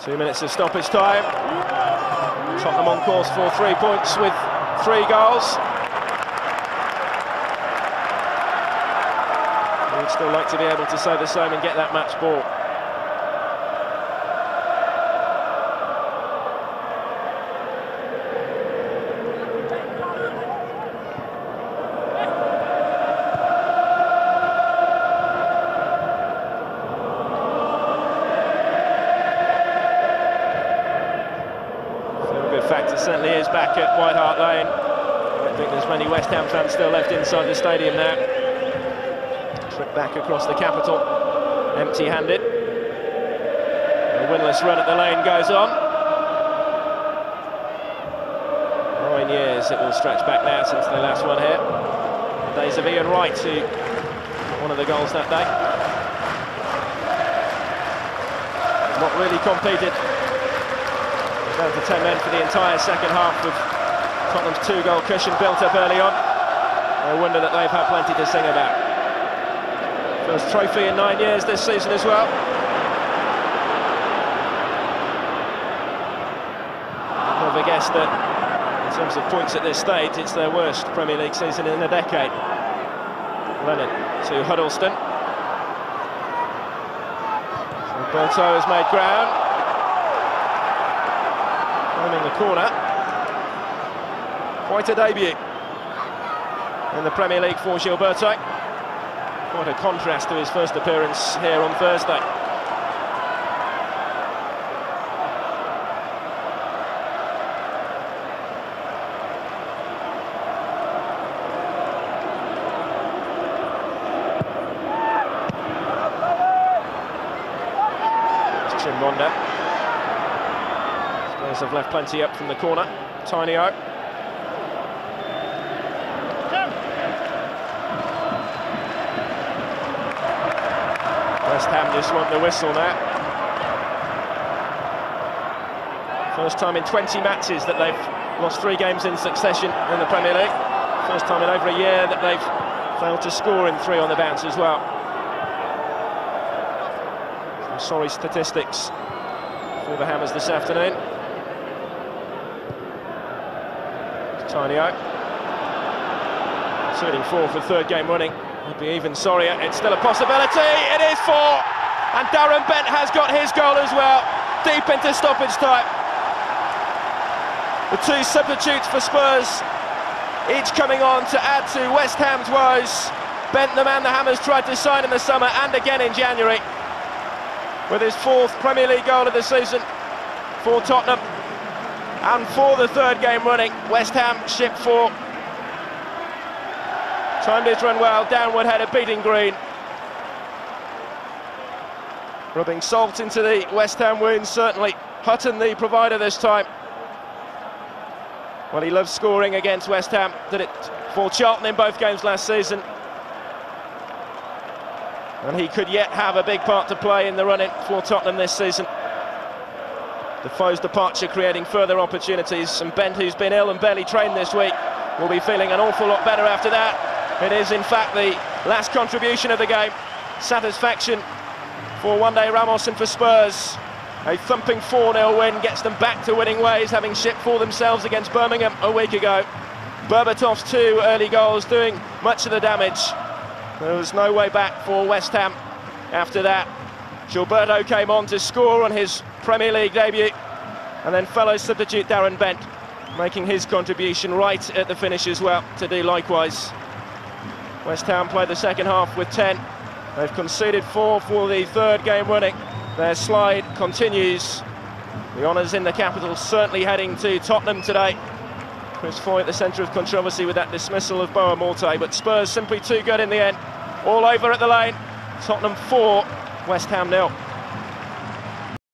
2 minutes of stoppage time. Tottenham on course for 3 points with 3 goals. We'd still like to be able to say the same and get that match ball. It certainly is back at White Hart Lane. I don't think there's many West Ham fans still left inside the stadium now. Trip back across the capital, empty-handed. A winless run at the lane goes on. 9 years it will stretch back now since the last one here. The days of Ian Wright, who got one of the goals that day. Not really competed. Down to 10 men for the entire second half, with Tottenham's 2-goal cushion built up early on. No wonder that they've had plenty to sing about. First trophy in 9 years this season as well. Never guessed that in terms of points at this stage it's their worst Premier League season in a decade. Lennon to Huddleston. Gilberto has made ground. Finding the corner. Quite a debut in the Premier League for Gilberto. Quite a contrast to his first appearance here on Thursday. It's Chimbonda. Have left plenty up from the corner. Tiny O. West Ham just want the whistle now. First time in 20 matches that they've lost 3 games in succession in the Premier League. First time in over a year that they've failed to score in 3 on the bounce as well. Some sorry statistics for the Hammers this afternoon. Tiny O. Turning 4 for 3rd game running. Would be even sorrier. It's still a possibility. It is 4. And Darren Bent has got his goal as well. Deep into stoppage time. The 2 substitutes for Spurs, each coming on to add to West Ham's woes. Bent, the man the Hammers tried to sign in the summer and again in January, with his 4th Premier League goal of the season for Tottenham. And for the 3rd game running, West Ham ship 4. Timed his run well, downward header beating Green. Rubbing salt into the West Ham wounds, certainly. Hutton the provider this time. Well, he loves scoring against West Ham. Did it for Charlton in both games last season. And he could yet have a big part to play in the run-in for Tottenham this season. Defoe's departure creating further opportunities, and Bent, who's been ill and barely trained this week, will be feeling an awful lot better after that. It is in fact the last contribution of the game. Satisfaction for Juande Ramos and for Spurs. A thumping 4-0 win gets them back to winning ways, having shipped 4 themselves against Birmingham a week ago. Berbatov's 2 early goals doing much of the damage. There was no way back for West Ham after that. Gilberto came on to score on his Premier League debut, and then fellow substitute Darren Bent making his contribution right at the finish as well to do likewise. West Ham played the second half with 10. They've conceded 4 for the 3rd game running. Their slide continues. The honours in the capital certainly heading to Tottenham today. Chris Foy at the centre of controversy with that dismissal of Boa Morte, but Spurs simply too good in the end. All over at the lane. Tottenham 4, West Ham 0.